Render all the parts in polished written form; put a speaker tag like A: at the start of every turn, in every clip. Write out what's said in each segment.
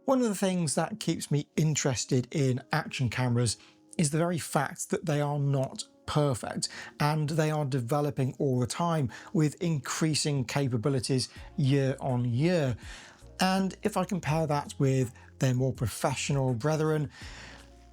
A: One of the things that keeps me interested in action cameras is the very fact that they are not perfect and they are developing all the time with increasing capabilities year on year. And if I compare that with their more professional brethren,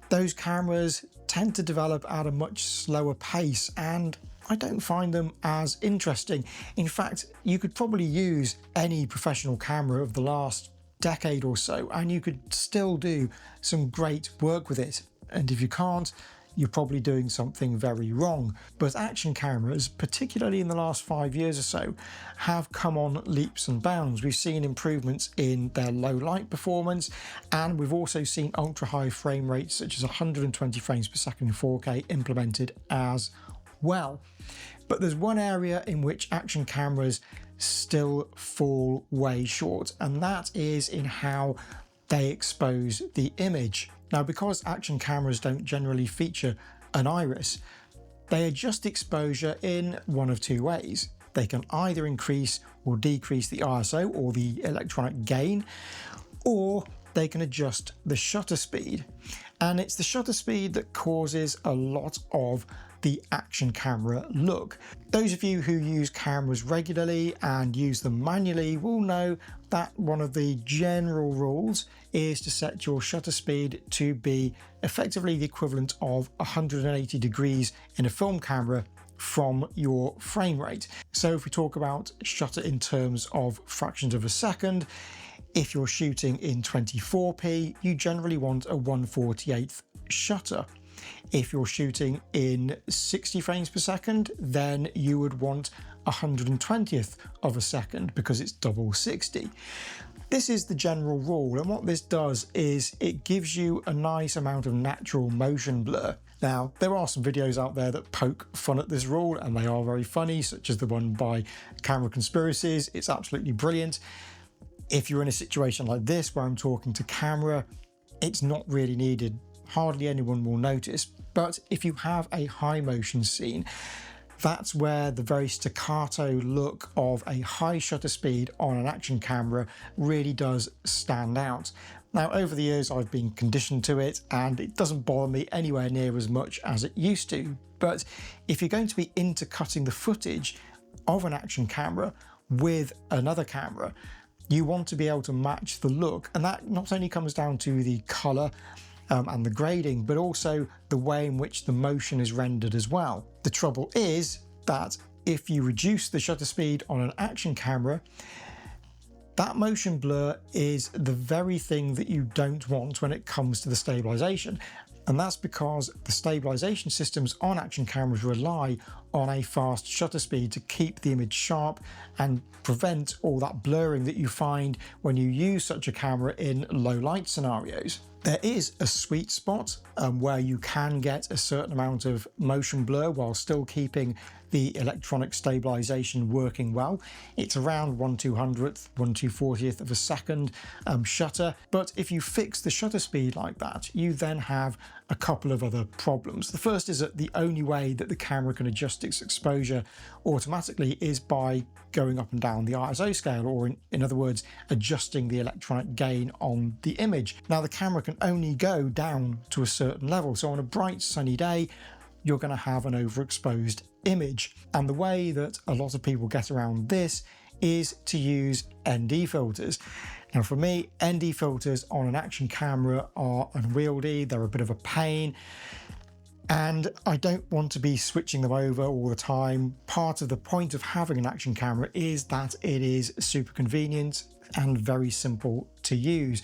A: those cameras tend to develop at a much slower pace, and I don't find them as interesting. In fact, you could probably use any professional camera of the last decade or so and you could still do some great work with it. And if you can't, you're probably doing something very wrong. But action cameras, particularly in the last 5 years or so, have come on leaps and bounds. We've seen improvements in their low light performance, and we've also seen ultra high frame rates such as 120 frames per second in 4K implemented as well. But there's one area in which action cameras still fall way short, and that is in how they expose the image. Now, because action cameras don't generally feature an iris, they adjust exposure in one of two ways. They can either increase or decrease the ISO or the electronic gain, or they can adjust the shutter speed. And it's the shutter speed that causes a lot of the action camera look. Those of you who use cameras regularly and use them manually will know that one of the general rules is to set your shutter speed to be effectively the equivalent of 180 degrees in a film camera from your frame rate. So if we talk about shutter in terms of fractions of a second, if you're shooting in 24p, you generally want a 1/48th shutter. If you're shooting in 60 frames per second, then you would want 120th of a second because it's double 60. This is the general rule, and what this does is it gives you a nice amount of natural motion blur. Now, there are some videos out there that poke fun at this rule, and they are very funny, such as the one by Camera Conspiracies. It's absolutely brilliant. If you're in a situation like this where I'm talking to camera, it's not really needed. Hardly anyone will notice. But if you have a high motion scene, that's where the very staccato look of a high shutter speed on an action camera really does stand out. Now, over the years, I've been conditioned to it and it doesn't bother me anywhere near as much as it used to. But if you're going to be intercutting the footage of an action camera with another camera, you want to be able to match the look. And that not only comes down to the color and the grading, but also the way in which the motion is rendered as well. The trouble is that if you reduce the shutter speed on an action camera, that motion blur is the very thing that you don't want when it comes to the stabilization. And that's because the stabilization systems on action cameras rely on a fast shutter speed to keep the image sharp and prevent all that blurring that you find when you use such a camera in low light scenarios. There is a sweet spot where you can get a certain amount of motion blur while still keeping the electronic stabilization working well. It's around 1/200th, 1/240th of a second shutter. But if you fix the shutter speed like that, you then have a couple of other problems. The first is that the only way that the camera can adjust its exposure automatically is by going up and down the ISO scale, or in other words, adjusting the electronic gain on the image. Now, the camera can only go down to a certain level. So on a bright sunny day, you're going to have an overexposed image. And the way that a lot of people get around this is to use ND filters. Now, for me, ND filters on an action camera are unwieldy. They're a bit of a pain. And I don't want to be switching them over all the time. Part of the point of having an action camera is that it is super convenient and very simple to use.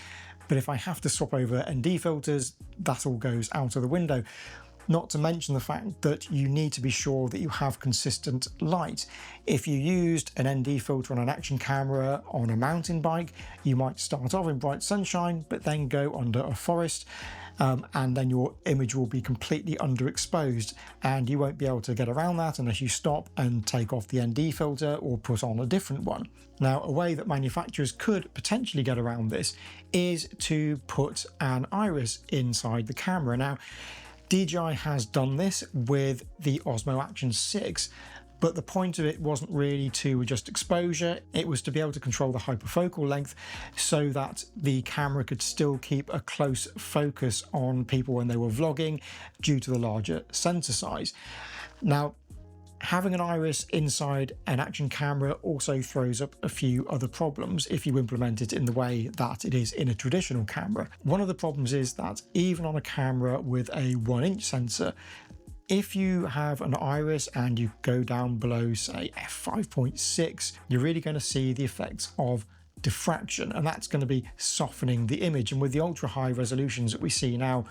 A: But if I have to swap over ND filters, that all goes out of the window. Not to mention the fact that you need to be sure that you have consistent light. If you used an ND filter on an action camera on a mountain bike, you might start off in bright sunshine, but then go under a forest, and then your image will be completely underexposed, and you won't be able to get around that unless you stop and take off the ND filter or put on a different one. Now, a way that manufacturers could potentially get around this is to put an iris inside the camera. Now, DJI has done this with the Osmo Action 6, but the point of it wasn't really to adjust exposure. It was to be able to control the hyperfocal length so that the camera could still keep a close focus on people when they were vlogging due to the larger sensor size. Now, having an iris inside an action camera also throws up a few other problems if you implement it in the way that it is in a traditional camera. One of the problems is that even on a camera with a 1-inch sensor, if you have an iris and you go down below, say, f5.6, you're really going to see the effects of diffraction, and that's going to be softening the image. And with the ultra high resolutions that we see now,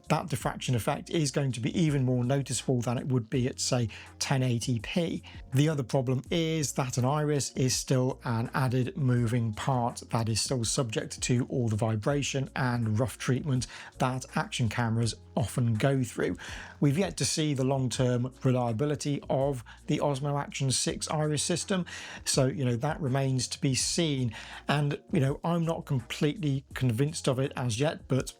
A: that diffraction effect is going to be even more noticeable than it would be at, say, 1080p. The other problem is that an iris is still an added moving part that is still subject to all the vibration and rough treatment that action cameras often go through. We've yet to see the long-term reliability of the Osmo Action 6 iris system, so that remains to be seen. And I'm not completely convinced of it as yet, but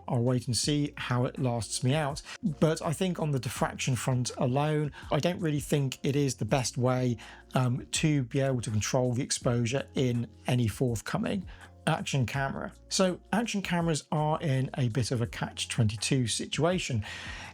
A: I'll wait and see how it lasts me out. But I think on the diffraction front alone, I don't really think it is the best way to be able to control the exposure in any forthcoming action camera. So action cameras are in a bit of a catch-22 situation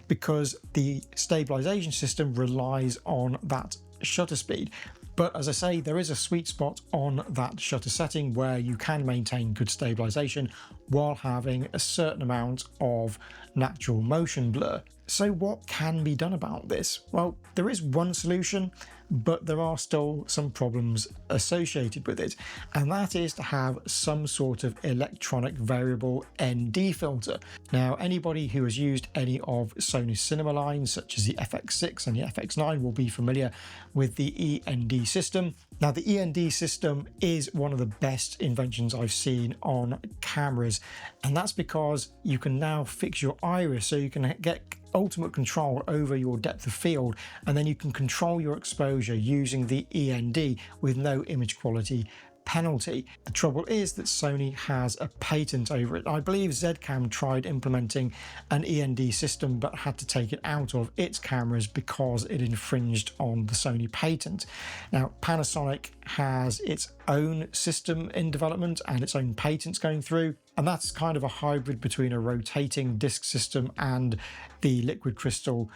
A: because the stabilization system relies on that shutter speed. But as I say, there is a sweet spot on that shutter setting where you can maintain good stabilization while having a certain amount of natural motion blur. So what can be done about this? Well, there is one solution, but there are still some problems associated with it, and that is to have some sort of electronic variable ND filter. Now, anybody who has used any of Sony's cinema lines, such as the FX6 and the FX9, will be familiar with the END system. Now, the END system is one of the best inventions I've seen on cameras, and that's because you can now fix your iris so you can get ultimate control over your depth of field, and then you can control your exposure using the END with no image quality penalty. The trouble is that Sony has a patent over it. I believe Zcam tried implementing an END system but had to take it out of its cameras because it infringed on the Sony patent. Now, Panasonic has its own system in development and its own patents going through, and that's kind of a hybrid between a rotating disc system and the liquid crystal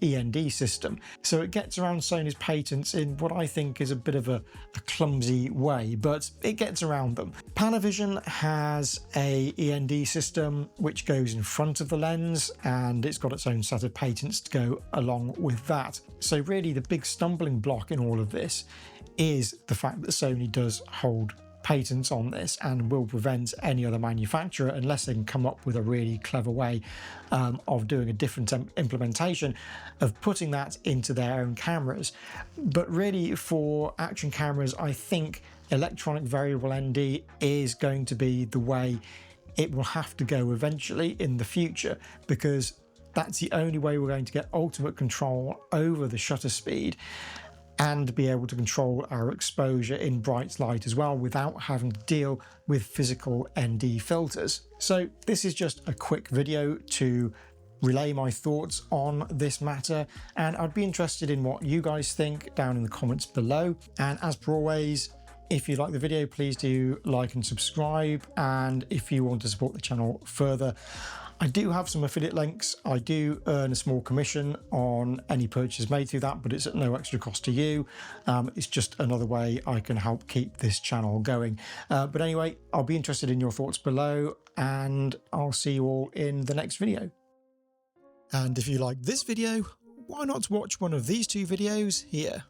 A: END system. So it gets around Sony's patents in what I think is a bit of a clumsy way, but it gets around them. Panavision has a END system which goes in front of the lens, and it's got its own set of patents to go along with that. So really the big stumbling block in all of this is the fact that Sony does hold patents on this and will prevent any other manufacturer, unless they can come up with a really clever way of doing a different implementation of putting that into their own cameras. But really, for action cameras, I think electronic variable ND is going to be the way it will have to go eventually in the future, because that's the only way we're going to get ultimate control over the shutter speed and be able to control our exposure in bright light as well without having to deal with physical ND filters. So this is just a quick video to relay my thoughts on this matter, and I'd be interested in what you guys think down in the comments below. And as per always, if you like the video, please do like and subscribe, and if you want to support the channel further, I do have some affiliate links. I do earn a small commission on any purchase made through that, but it's at no extra cost to you. It's just another way I can help keep this channel going. But anyway, I'll be interested in your thoughts below, and I'll see you all in the next video. And if you like this video, why not watch one of these two videos here?